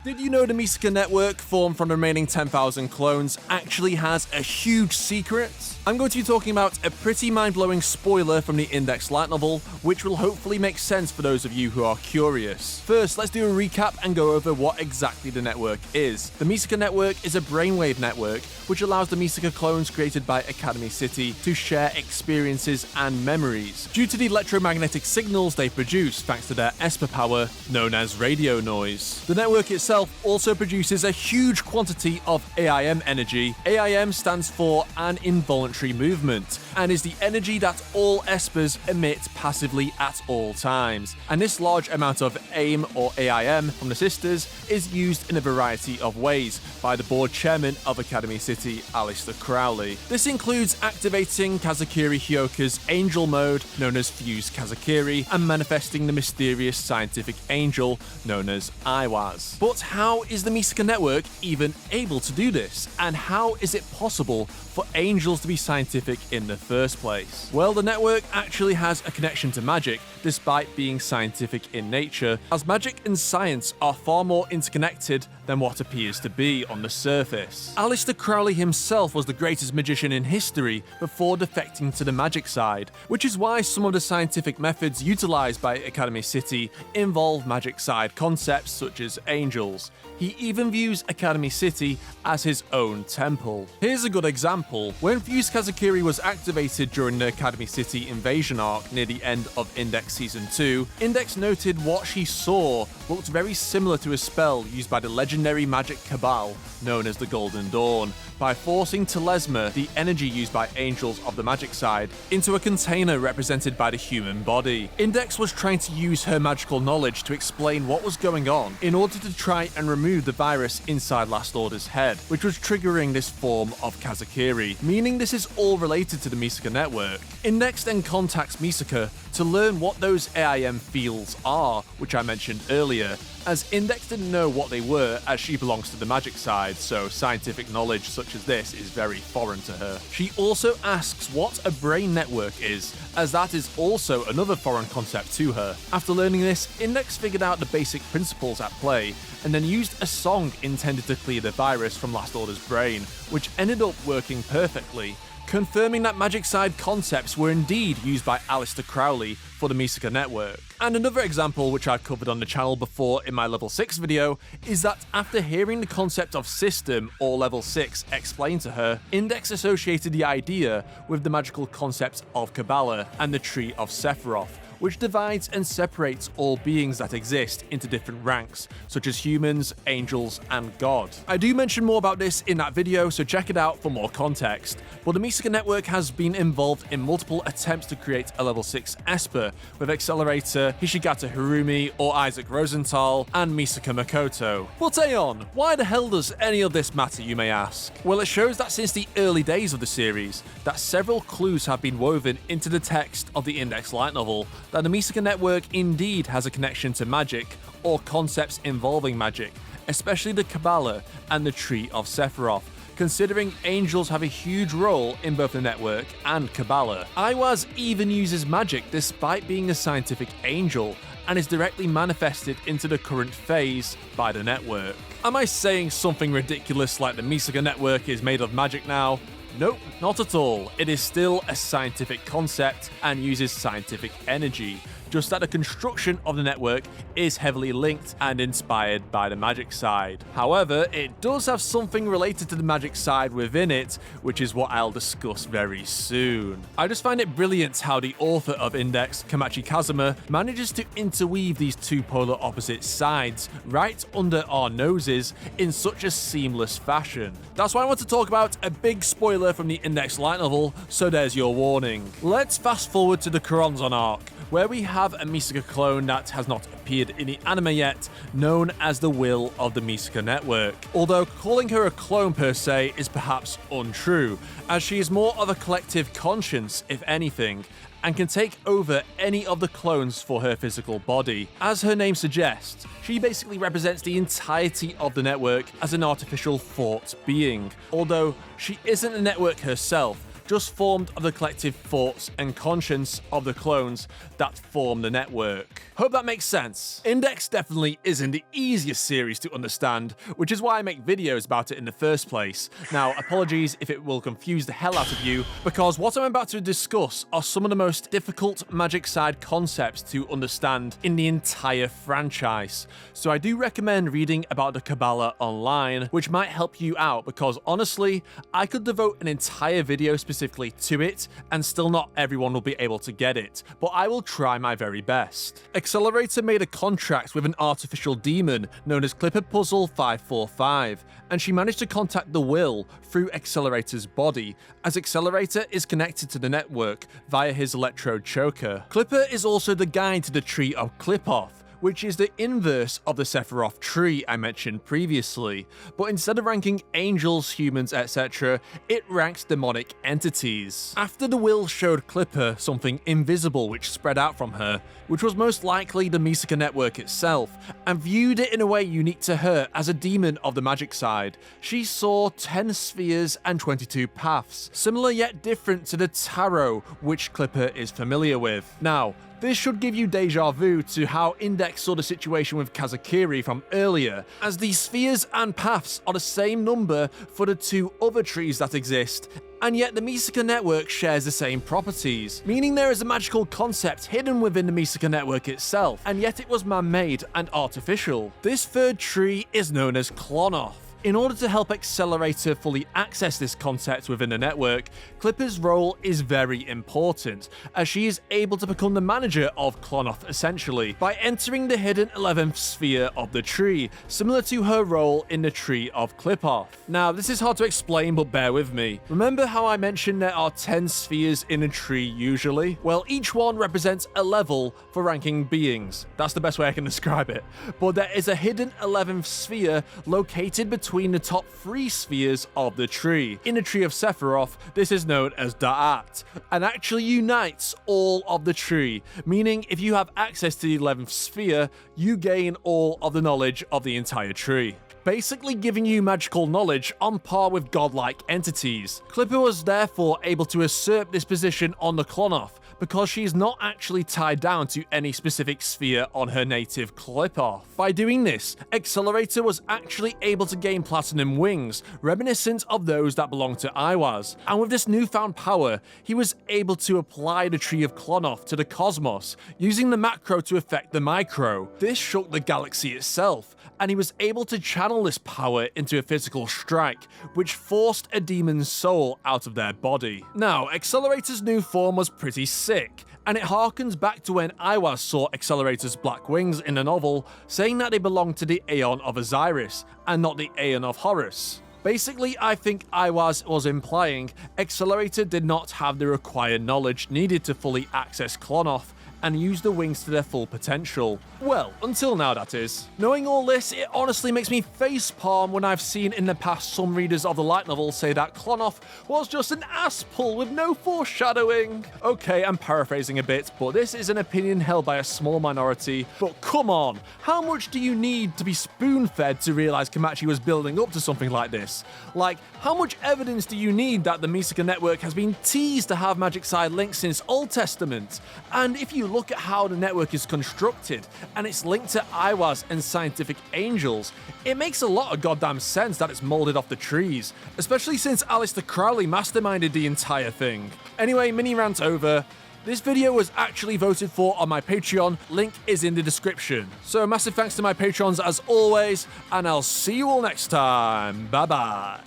Did you know the Misaka network, formed from the remaining 10,000 clones, actually has a huge secret? I'm going to be talking about a pretty mind-blowing spoiler from the Index light novel, which will hopefully make sense for those of you who are curious. First, let's do a recap and go over what exactly the network is. The Misaka network is a brainwave network, which allows the Misaka clones created by Academy City to share experiences and memories, due to the electromagnetic signals they produce thanks to their Esper power, known as radio noise. The network itself also produces a huge quantity of AIM energy. AIM stands for an involuntary movement, and is the energy that all Espers emit passively at all times. And this large amount of AIM or AIM from the sisters is used in a variety of ways by the board chairman of Academy City, Aleister Crowley. This includes activating Kazakiri Hyoka's angel mode, known as Fused Kazakiri, and manifesting the mysterious scientific angel, known as Aiwaz. But how is the Misaka network even able to do this? And how is it possible for angels to be scientific in the first place? Well, the network actually has a connection to magic, despite being scientific in nature, as magic and science are far more interconnected than what appears to be on the surface. Aleister Crowley himself was the greatest magician in history before defecting to the magic side, which is why some of the scientific methods utilized by Academy City involve magic side concepts such as angels. He even views Academy City as his own temple. Here's a good example. When Fused Kazakiri was activated during the Academy City invasion arc near the end of Index Season 2, Index noted what she saw looked very similar to a spell used by the legendary magic Cabal, known as the Golden Dawn, by forcing Telesma, the energy used by angels of the magic side, into a container represented by the human body. Index was trying to use her magical knowledge to explain what was going on in order to try and remove the virus inside Last Order's head, which was triggering this form of Kazakiri, meaning this is all related to the Misaka network. Index then contacts Misaka to learn what those AIM fields are, which I mentioned earlier, as Index didn't know what they were, as she belongs to the magic side, so scientific knowledge such as this is very foreign to her. She also asks what a brain network is, as that is also another foreign concept to her. After learning this, Index figured out the basic principles at play, and then used a song intended to clear the virus from Last Order's brain, which ended up working perfectly, confirming that magic side concepts were indeed used by Aleister Crowley for the Misaka network. And another example which I've covered on the channel before in my level 6 video is that after hearing the concept of system or level 6 explained to her, Index associated the idea with the magical concept of Kabbalah and the Tree of Sephiroth, which divides and separates all beings that exist into different ranks, such as humans, angels, and God. I do mention more about this in that video, so check it out for more context. But the Misaka network has been involved in multiple attempts to create a level 6 Esper, with Accelerator, Hishigata Hirumi, or Isaac Rosenthal, and Misaka Makoto. But Aeon, why the hell does any of this matter, you may ask? Well, it shows that since the early days of the series, that several clues have been woven into the text of the Index light novel, that the Misaka network indeed has a connection to magic, or concepts involving magic, especially the Kabbalah and the Tree of Sephiroth, considering angels have a huge role in both the network and Kabbalah. Aiwaz even uses magic despite being a scientific angel, and is directly manifested into the current phase by the network. Am I saying something ridiculous like the Misaka network is made of magic now? Nope, not at all. It is still a scientific concept and uses scientific energy, just that the construction of the network is heavily linked and inspired by the magic side. However, it does have something related to the magic side within it, which is what I'll discuss very soon. I just find it brilliant how the author of Index, Kamachi Kazuma, manages to interweave these two polar opposite sides right under our noses in such a seamless fashion. That's why I want to talk about a big spoiler from the Index light novel, so there's your warning. Let's fast forward to the Choronzon arc, where we have a Misaka clone that has not appeared in the anime yet, known as the Will of the Misaka Network. Although calling her a clone per se is perhaps untrue, as she is more of a collective conscience, if anything, and can take over any of the clones for her physical body. As her name suggests, she basically represents the entirety of the network as an artificial thought being. Although she isn't a network herself, just formed of the collective thoughts and conscience of the clones that form the network. Hope that makes sense. Index definitely isn't the easiest series to understand, which is why I make videos about it in the first place. Now, apologies if it will confuse the hell out of you, because what I'm about to discuss are some of the most difficult magic side concepts to understand in the entire franchise. So I do recommend reading about the Kabbalah online, which might help you out, because honestly, I could devote an entire video specifically to it, and still not everyone will be able to get it, but I will try my very best. Accelerator made a contract with an artificial demon known as Clipper Puzzle 545, and she managed to contact the Will through Accelerator's body, as Accelerator is connected to the network via his electrode choker. Clipper is also the guide to the Tree of Qliphoth, which is the inverse of the Sephiroth tree I mentioned previously, but instead of ranking angels, humans, etc., it ranks demonic entities. After the Will showed Clipper something invisible which spread out from her, which was most likely the Misaka network itself, and viewed it in a way unique to her as a demon of the magic side, she saw 10 spheres and 22 paths, similar yet different to the tarot which Clipper is familiar with. Now, this should give you deja vu to how Index saw the situation with Kazakiri from earlier, as the spheres and paths are the same number for the two other trees that exist, and yet the Misaka network shares the same properties, meaning there is a magical concept hidden within the Misaka network itself, and yet it was man-made and artificial. This third tree is known as Klonoth. In order to help Accelerator fully access this concept within the network, Clipper's role is very important, as she is able to become the manager of Klonoth essentially, by entering the hidden 11th sphere of the tree, similar to her role in the Tree of Qliphoth. Now, this is hard to explain, but bear with me. Remember how I mentioned there are 10 spheres in a tree usually? Well, each one represents a level for ranking beings. That's the best way I can describe it. But there is a hidden 11th sphere located between the top 3 spheres of the tree. In the Tree of Sephiroth, this is known as Da'at, and actually unites all of the tree, meaning if you have access to the 11th sphere, you gain all of the knowledge of the entire tree, basically giving you magical knowledge on par with godlike entities. Clipper was therefore able to usurp this position on the Klonoth, because she is not actually tied down to any specific sphere on her native Qliphoth. By doing this, Accelerator was actually able to gain platinum wings, reminiscent of those that belong to Aiwaz, and with this newfound power, he was able to apply the Tree of Klonoth to the cosmos, using the macro to affect the micro. This shook the galaxy itself, and he was able to channel this power into a physical strike, which forced a demon's soul out of their body. Now, Accelerator's new form was pretty sick, and it harkens back to when Aiwaz saw Accelerator's black wings in the novel, saying that they belonged to the Aeon of Osiris, and not the Aeon of Horus. Basically, I think Aiwaz was implying Accelerator did not have the required knowledge needed to fully access Klonoth, and use the wings to their full potential. Well, until now that is. Knowing all this, it honestly makes me facepalm when I've seen in the past some readers of the light novel say that Klonoth was just an ass pull with no foreshadowing. Okay, I'm paraphrasing a bit, but this is an opinion held by a small minority. But come on, how much do you need to be spoon-fed to realize Komachi was building up to something like this? Like, how much evidence do you need that the Misaka network has been teased to have magic side links since Old Testament? And if you look at how the network is constructed, and it's linked to Aiwaz and scientific angels, it makes a lot of goddamn sense that it's molded off the trees, especially since Aleister Crowley masterminded the entire thing. Anyway, mini rant over. This video was actually voted for on my Patreon, link is in the description. So massive thanks to my patrons as always, and I'll see you all next time. Bye bye.